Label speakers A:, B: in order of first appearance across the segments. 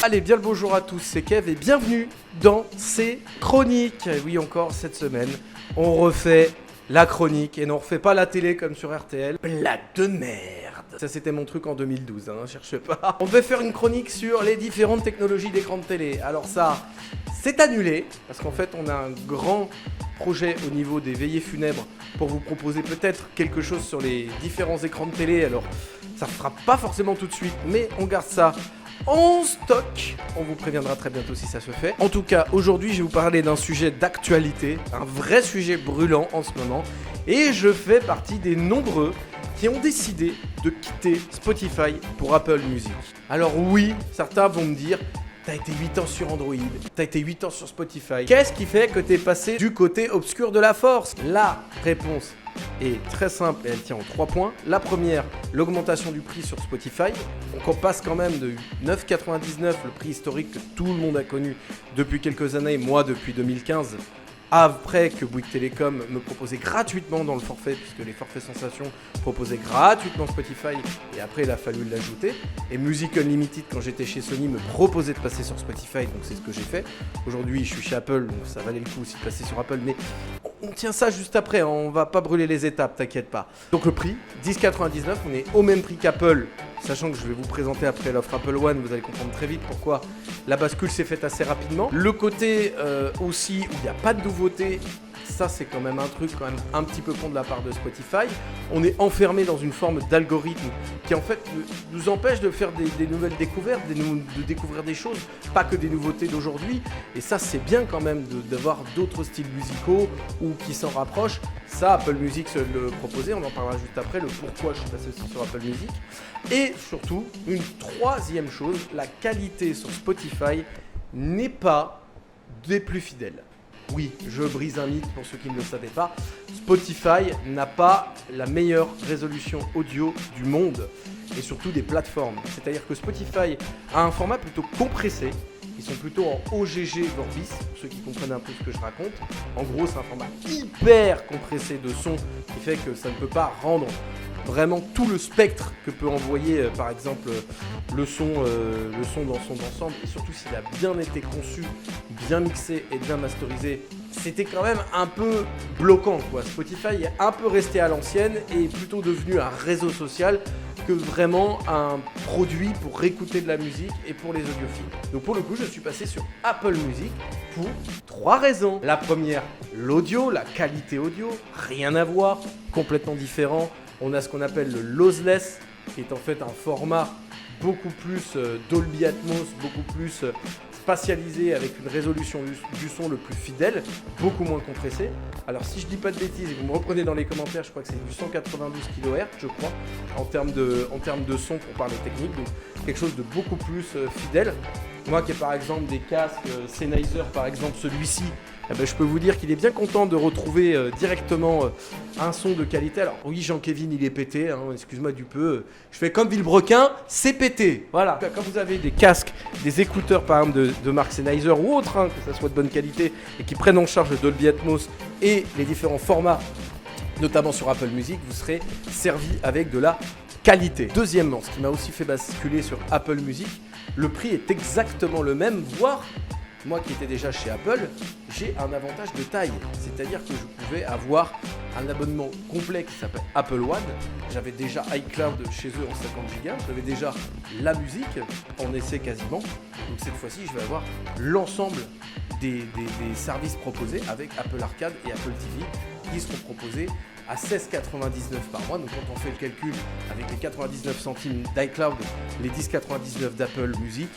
A: Allez, bien le bonjour à tous, c'est Kev et bienvenue dans ces chroniques. Oui, encore cette semaine, on refait la chronique et non, on refait pas la télé comme sur RTL. Blague de merde. Ça, c'était mon truc en 2012, cherche pas. On devait faire une chronique sur les différentes technologies d'écran de télé. Alors ça, c'est annulé parce qu'en fait, on a un grand projet au niveau des veillées funèbres pour vous proposer peut-être quelque chose sur les différents écrans de télé. Alors, ça ne fera pas forcément tout de suite, mais on garde ça en stock. On vous préviendra très bientôt si ça se fait. En tout cas, aujourd'hui, je vais vous parler d'un sujet d'actualité, un vrai sujet brûlant en ce moment. Et je fais partie des nombreux qui ont décidé de quitter Spotify pour Apple Music. Alors oui, certains vont me dire: t'as été 8 ans sur Android, t'as été 8 ans sur Spotify. Qu'est-ce qui fait que t'es passé du côté obscur de la force? La réponse est très simple et elle tient en 3 points. La première, l'augmentation du prix sur Spotify. Donc on passe quand même de 9,99, le prix historique que tout le monde a connu depuis quelques années, moi depuis 2015, après que Bouygues Télécom me proposait gratuitement dans le forfait, puisque les forfaits Sensation proposaient gratuitement Spotify, et après il a fallu l'ajouter. Et Music Unlimited, quand j'étais chez Sony, me proposait de passer sur Spotify, donc c'est ce que j'ai fait. Aujourd'hui je suis chez Apple, donc ça valait le coup aussi de passer sur Apple, mais on tient ça juste après, on va pas brûler les étapes, t'inquiète pas. Donc le prix, 10,99, on est au même prix qu'Apple, sachant que je vais vous présenter après l'offre Apple One, vous allez comprendre très vite pourquoi la bascule s'est faite assez rapidement. Le côté aussi où il n'y a pas de nouveauté, ça c'est quand même un truc quand même un petit peu con de la part de Spotify. On est enfermé dans une forme d'algorithme qui en fait nous empêche de faire des nouvelles découvertes, de découvrir des choses, pas que des nouveautés d'aujourd'hui. Et ça c'est bien quand même d'avoir d'autres styles musicaux ou qui s'en rapprochent. Ça, Apple Music se le proposait, on en parlera juste après, le pourquoi je suis passé aussi sur Apple Music. Et surtout, une troisième chose, la qualité sur Spotify n'est pas des plus fidèles. Oui, je brise un mythe pour ceux qui ne le savaient pas. Spotify n'a pas la meilleure résolution audio du monde et surtout des plateformes. C'est-à-dire que Spotify a un format plutôt compressé. Ils sont plutôt en OGG Vorbis, pour ceux qui comprennent un peu ce que je raconte. En gros, c'est un format hyper compressé de son qui fait que ça ne peut pas rendre vraiment tout le spectre que peut envoyer par exemple le son dans son ensemble, et surtout s'il a bien été conçu, bien mixé et bien masterisé. C'était quand même un peu bloquant quoi. Spotify est un peu resté à l'ancienne et est plutôt devenu un réseau social que vraiment un produit pour écouter de la musique et pour les audiophiles. Donc pour le coup, je suis passé sur Apple Music pour 3 raisons. La première, l'audio, la qualité audio, rien à voir, complètement différent. On a ce qu'on appelle le lossless, qui est en fait un format beaucoup plus Dolby Atmos, beaucoup plus spatialisé, avec une résolution du son le plus fidèle, beaucoup moins compressé. Alors si je dis pas de bêtises et vous me reprenez dans les commentaires, je crois que c'est du 192 kHz, je crois, en termes de son pour parler technique, donc quelque chose de beaucoup plus fidèle. Moi qui ai par exemple des casques Sennheiser, par exemple celui-ci, je peux vous dire qu'il est bien content de retrouver directement un son de qualité. Alors oui, Jean-Kévin il est pété, excuse-moi du peu, je fais comme Villebrequin, c'est pété. Voilà, quand vous avez des casques, des écouteurs par exemple de marque Sennheiser ou autre, que ça soit de bonne qualité et qui prennent en charge le Dolby Atmos et les différents formats, notamment sur Apple Music, vous serez servi avec de la qualité. Deuxièmement, ce qui m'a aussi fait basculer sur Apple Music, le prix est exactement le même, voire moi qui étais déjà chez Apple, j'ai un avantage de taille. C'est-à-dire que je pouvais avoir un abonnement complet qui s'appelle Apple One. J'avais déjà iCloud chez eux en 50 Go. J'avais déjà la musique en essai quasiment. Donc cette fois-ci, je vais avoir l'ensemble des services proposés avec Apple Arcade et Apple TV qui seront proposés à 16,99 par mois. Donc quand on fait le calcul avec les 99 centimes d'iCloud, les 10,99 d'Apple Music,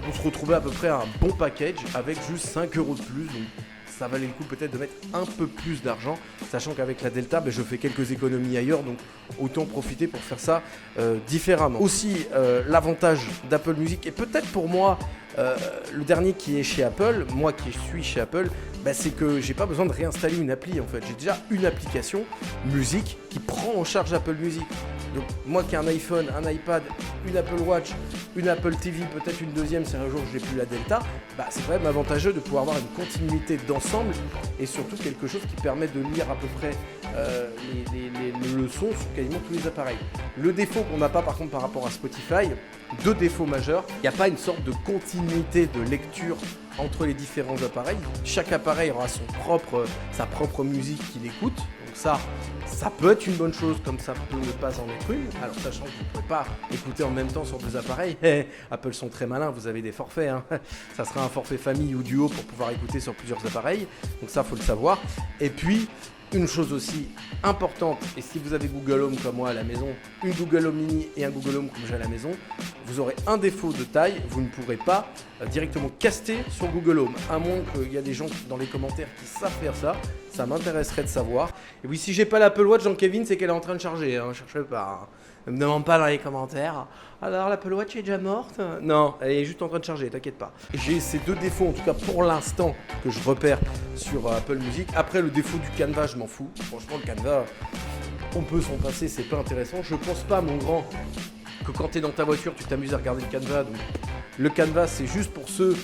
A: on se retrouvait à peu près à un bon package avec juste 5 € de plus. Donc ça valait le coup peut-être de mettre un peu plus d'argent, sachant qu'avec la Delta, je fais quelques économies ailleurs, donc autant profiter pour faire ça différemment. Aussi, l'avantage d'Apple Music, et peut-être pour moi, le dernier qui est chez Apple, moi qui suis chez Apple, c'est que j'ai pas besoin de réinstaller une appli en fait. J'ai déjà une application musique qui prend en charge Apple Music. Donc moi qui ai un iPhone, un iPad, une Apple Watch, une Apple TV, peut-être une deuxième si un jour je n'ai plus la Delta, c'est quand même avantageux de pouvoir avoir une continuité d'ensemble et surtout quelque chose qui permet de lire à peu près les leçons sur quasiment tous les appareils. Le défaut qu'on n'a pas par contre par rapport à Spotify, deux défauts majeurs, il n'y a pas une sorte de continuité de lecture entre les différents appareils. Chaque appareil aura sa propre musique qu'il écoute. Donc ça peut être une bonne chose comme ça peut ne pas en être une. Alors sachant que vous ne pouvez pas écouter en même temps sur deux appareils. Apple sont très malins, vous avez des forfaits. Hein. Ça sera un forfait famille ou duo pour pouvoir écouter sur plusieurs appareils. Donc ça, faut le savoir. Et puis, une chose aussi importante, et si vous avez Google Home comme moi à la maison, une Google Home Mini et un Google Home comme j'ai à la maison, vous aurez un défaut de taille, vous ne pourrez pas directement caster sur Google Home. À moins qu'il y a des gens dans les commentaires qui savent faire ça, ça m'intéresserait de savoir. Et oui, si j'ai pas l'Apple Watch dans Kevin, c'est qu'elle est en train de charger, hein, cherchez pas. Ne me demande pas dans les commentaires. Alors l'Apple Watch est déjà morte? Non, elle est juste en train de charger, t'inquiète pas. J'ai ces deux défauts, en tout cas pour l'instant, que je repère sur Apple Music. Après, le défaut du Canva, je m'en fous. Franchement, le Canva, on peut s'en passer, c'est pas intéressant. Je pense pas, mon grand, que quand t'es dans ta voiture, tu t'amuses à regarder le Canva. Donc, le Canva, c'est juste pour ceux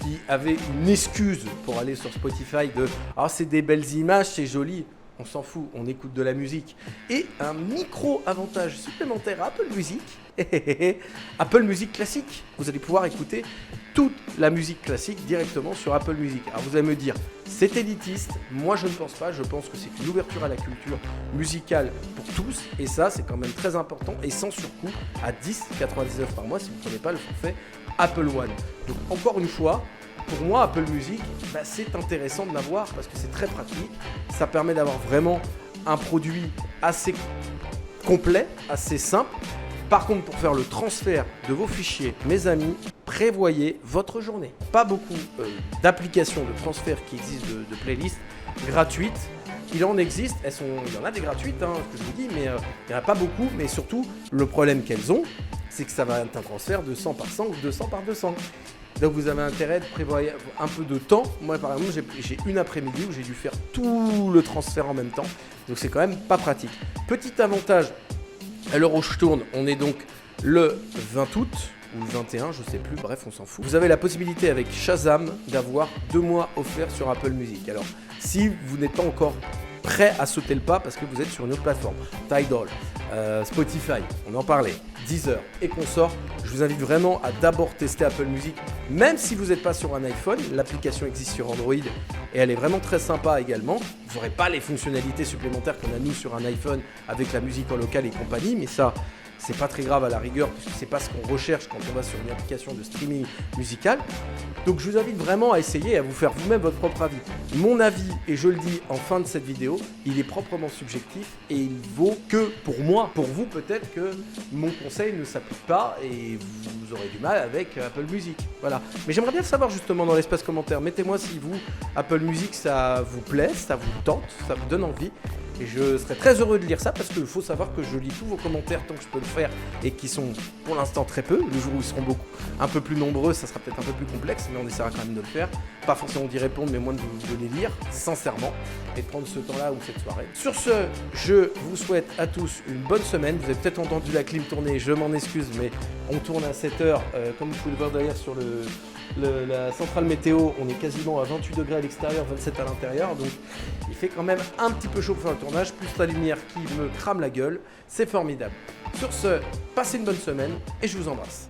A: qui avaient une excuse pour aller sur Spotify de « Ah, c'est des belles images, c'est joli ». On s'en fout, on écoute de la musique. Et un micro-avantage supplémentaire à Apple Music, Apple Music classique. Vous allez pouvoir écouter toute la musique classique directement sur Apple Music. Alors vous allez me dire, c'est élitiste. Moi je ne pense pas, je pense que c'est une ouverture à la culture musicale pour tous. Et ça, c'est quand même très important et sans surcoût à 10,99 par mois si vous ne prenez pas le forfait Apple One. Donc encore une fois, pour moi, Apple Music, c'est intéressant de l'avoir parce que c'est très pratique. Ça permet d'avoir vraiment un produit assez complet, assez simple. Par contre, pour faire le transfert de vos fichiers, mes amis, prévoyez votre journée. Pas beaucoup d'applications de transfert qui existent de playlists gratuites. Il en existe, il y en a des gratuites, hein, ce que je vous dis, mais il n'y en a pas beaucoup. Mais surtout, le problème qu'elles ont, c'est que ça va être un transfert de 100 par 100 ou 200 par 200. Donc vous avez intérêt de prévoir un peu de temps. Moi par exemple, j'ai une après-midi où j'ai dû faire tout le transfert en même temps. Donc c'est quand même pas pratique. Petit avantage, à l'heure où je tourne, on est donc le 20 août ou le 21, je sais plus, bref on s'en fout. Vous avez la possibilité avec Shazam d'avoir 2 mois offerts sur Apple Music. Alors si vous n'êtes pas encore prêt à sauter le pas parce que vous êtes sur une autre plateforme, Tidal, Spotify, on en parlait, Deezer et consorts, je vous invite vraiment à d'abord tester Apple Music, même si vous n'êtes pas sur un iPhone. L'application existe sur Android et elle est vraiment très sympa également. Vous n'aurez pas les fonctionnalités supplémentaires qu'on a nous sur un iPhone avec la musique en local et compagnie, mais ça, c'est pas très grave à la rigueur puisque c'est pas ce qu'on recherche quand on va sur une application de streaming musical. Donc je vous invite vraiment à essayer et à vous faire vous-même votre propre avis. Mon avis, et je le dis en fin de cette vidéo, il est proprement subjectif et il vaut que pour moi. Pour vous, peut-être que mon conseil ne s'applique pas et vous aurez du mal avec Apple Music. Voilà. Mais j'aimerais bien le savoir justement dans l'espace commentaire. Mettez-moi si vous, Apple Music, ça vous plaît, ça vous tente, ça vous donne envie. Et je serais très heureux de lire ça parce qu'il faut savoir que je lis tous vos commentaires tant que je peux le faire et qui sont pour l'instant très peu. Le jour où ils seront un peu plus nombreux, ça sera peut-être un peu plus complexe, mais on essaiera quand même de le faire. Pas forcément d'y répondre, mais moins de les lire, sincèrement, et de prendre ce temps-là ou cette soirée. Sur ce, je vous souhaite à tous une bonne semaine. Vous avez peut-être entendu la clim tourner, je m'en excuse, mais on tourne à 7h. Comme vous pouvez le voir derrière sur la centrale météo, on est quasiment à 28 degrés à l'extérieur, 27 à l'intérieur, donc il fait quand même un petit peu chaud pour faire le tournage, plus la lumière qui me crame la gueule, c'est formidable. Sur ce, passez une bonne semaine et je vous embrasse.